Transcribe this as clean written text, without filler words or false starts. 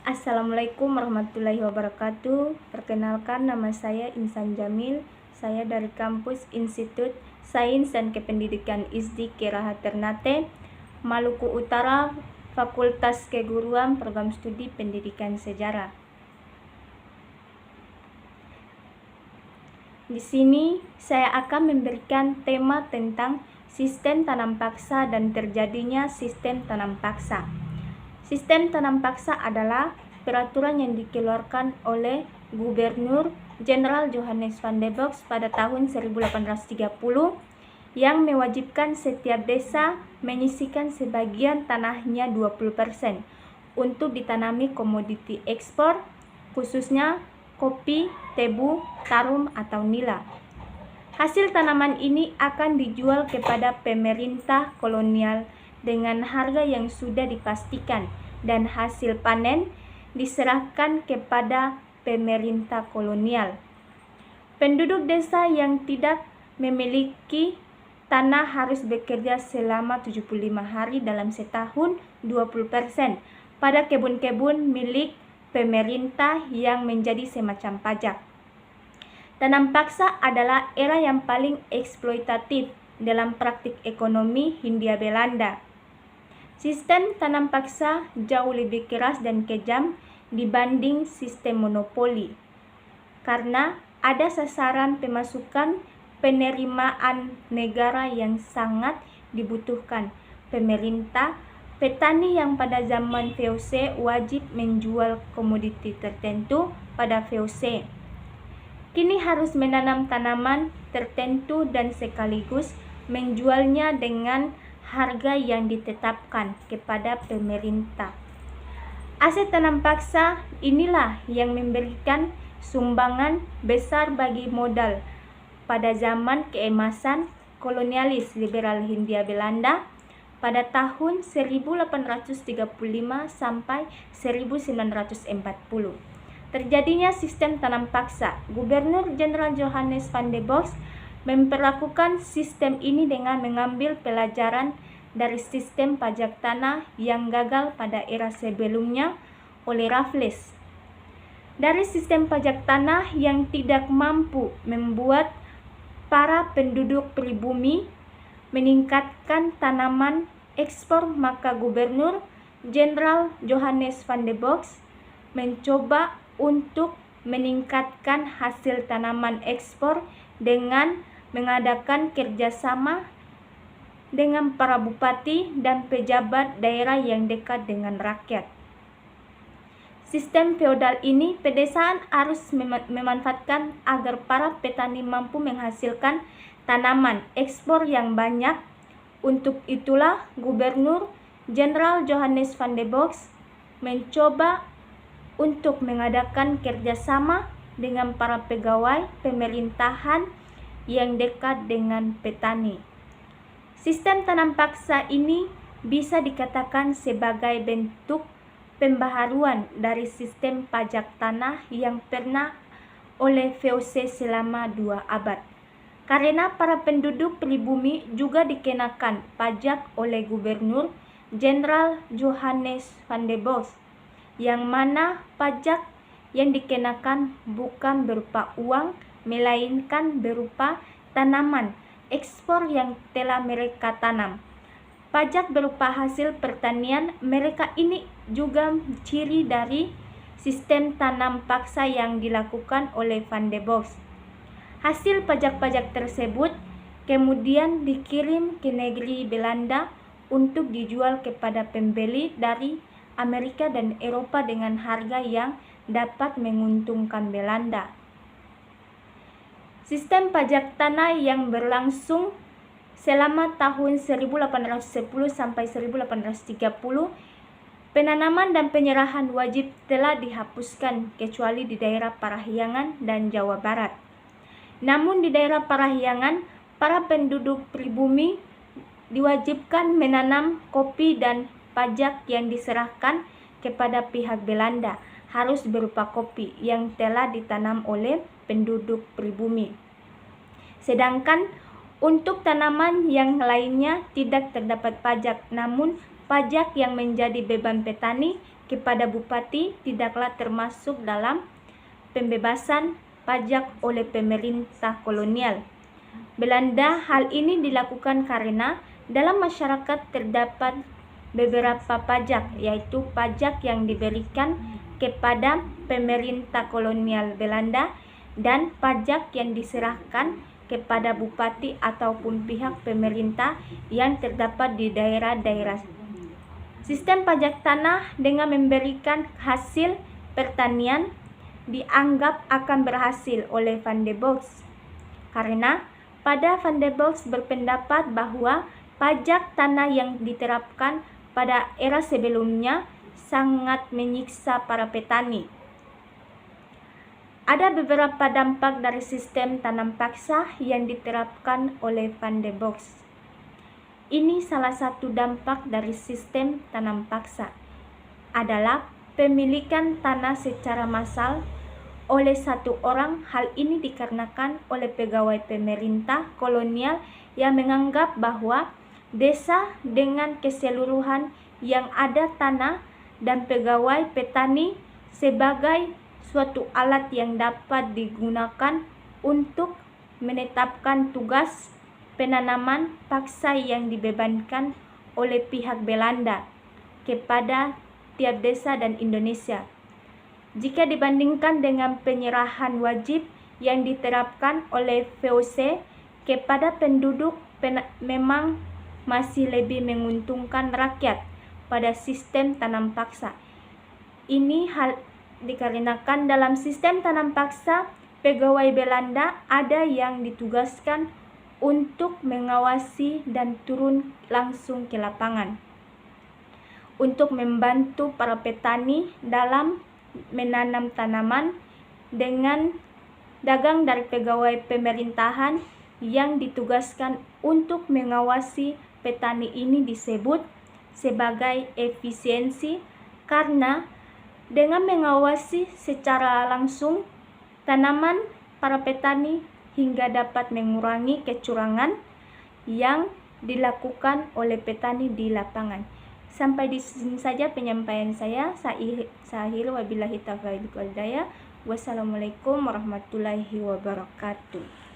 Assalamualaikum warahmatullahi wabarakatuh. Perkenalkan, nama saya Insan Jamil. Saya dari kampus Institut Sains dan Kependidikan ISDI Keraha Ternate, Maluku Utara, Fakultas Keguruan, Program Studi Pendidikan Sejarah. Di sini saya akan memberikan tema tentang sistem tanam paksa dan terjadinya sistem tanam paksa. Sistem tanam paksa adalah peraturan yang dikeluarkan oleh Gubernur Jenderal Johannes van der Box pada tahun 1830 yang mewajibkan setiap desa menyisihkan sebagian tanahnya 20% untuk ditanami komoditi ekspor, khususnya kopi, tebu, tarum, atau nila. Hasil tanaman ini akan dijual kepada pemerintah kolonial dengan harga yang sudah dipastikan, dan hasil panen diserahkan kepada pemerintah kolonial. Penduduk desa yang tidak memiliki tanah harus bekerja selama 75 hari dalam setahun 20% pada kebun-kebun milik pemerintah yang menjadi semacam pajak. Tanam paksa adalah era yang paling eksploitatif dalam praktik ekonomi Hindia Belanda. Sistem tanam paksa jauh lebih keras dan kejam dibanding sistem monopoli, karena ada sasaran pemasukan penerimaan negara yang sangat dibutuhkan pemerintah. Petani yang pada zaman VOC wajib menjual komoditi tertentu pada VOC, kini harus menanam tanaman tertentu dan sekaligus menjualnya dengan harga yang ditetapkan kepada pemerintah. Aset tanam paksa inilah yang memberikan sumbangan besar bagi modal pada zaman keemasan kolonialis liberal Hindia Belanda pada tahun 1835 sampai 1940. Terjadinya sistem tanam paksa. Gubernur Jenderal Johannes van der Box memperlakukan sistem ini dengan mengambil pelajaran dari sistem pajak tanah yang gagal pada era sebelumnya oleh Raffles. Dari sistem pajak tanah yang tidak mampu membuat para penduduk pribumi meningkatkan tanaman ekspor, maka Gubernur Jenderal Johannes van der Box mencoba untuk meningkatkan hasil tanaman ekspor dengan mengadakan kerjasama dengan para bupati dan pejabat daerah yang dekat dengan rakyat. Sistem feodal ini pedesaan harus memanfaatkan agar para petani mampu menghasilkan tanaman ekspor yang banyak. Untuk itulah Gubernur Jenderal Johannes van der Box mencoba untuk mengadakan kerjasama dengan para pegawai pemerintahan yang dekat dengan petani. Sistem tanam paksa ini bisa dikatakan sebagai bentuk pembaharuan dari sistem pajak tanah yang pernah oleh VOC selama 2 abad. Karena para penduduk pribumi juga dikenakan pajak oleh Gubernur Jenderal Johannes van der Box, yang mana pajak yang dikenakan bukan berupa uang, melainkan berupa tanaman ekspor yang telah mereka tanam. Pajak berupa hasil pertanian mereka ini juga ciri dari sistem tanam paksa yang dilakukan oleh van der Box. Hasil pajak-pajak tersebut kemudian dikirim ke negeri Belanda untuk dijual kepada pembeli dari Amerika dan Eropa dengan harga yang dapat menguntungkan Belanda. Sistem pajak tanah yang berlangsung selama tahun 1810 sampai 1830, penanaman dan penyerahan wajib telah dihapuskan kecuali di daerah Parahyangan dan Jawa Barat. Namun di daerah Parahyangan, para penduduk pribumi diwajibkan menanam kopi dan pajak yang diserahkan kepada pihak Belanda harus berupa kopi yang telah ditanam oleh penduduk pribumi. Sedangkan untuk tanaman yang lainnya tidak terdapat pajak, namun pajak yang menjadi beban petani kepada bupati tidaklah termasuk dalam pembebasan pajak oleh pemerintah kolonial Belanda. Hal ini dilakukan karena dalam masyarakat terdapat beberapa pajak, yaitu pajak yang diberikan kepada pemerintah kolonial Belanda dan pajak yang diserahkan kepada bupati ataupun pihak pemerintah yang terdapat di daerah-daerah. Sistem pajak tanah dengan memberikan hasil pertanian dianggap akan berhasil oleh Van der Bosch, karena pada Van der Bosch berpendapat bahwa pajak tanah yang diterapkan pada era sebelumnya sangat menyiksa para petani. Ada beberapa dampak dari sistem tanam paksa yang diterapkan oleh Van der Bosch. Ini salah satu dampak dari sistem tanam paksa adalah pemilikan tanah secara massal oleh satu orang. Hal ini dikarenakan oleh pegawai pemerintah kolonial yang menganggap bahwa desa dengan keseluruhan yang ada tanah dan pegawai petani sebagai suatu alat yang dapat digunakan untuk menetapkan tugas penanaman paksa yang dibebankan oleh pihak Belanda kepada tiap desa dan Indonesia. Jika dibandingkan dengan penyerahan wajib yang diterapkan oleh VOC kepada penduduk, memang masih lebih menguntungkan rakyat pada sistem tanam paksa. Ini hal dikarenakan dalam sistem tanam paksa, pegawai Belanda ada yang ditugaskan untuk mengawasi dan turun langsung ke lapangan untuk membantu para petani dalam menanam tanaman, dengan dagang dari pegawai pemerintahan yang ditugaskan untuk mengawasi petani ini disebut sebagai efisiensi, karena dengan mengawasi secara langsung tanaman para petani hingga dapat mengurangi kecurangan yang dilakukan oleh petani di lapangan. Sampai di sini saja penyampaian saya. Saya wabillahi taufiq wal hidayah. Wassalamualaikum warahmatullahi wabarakatuh.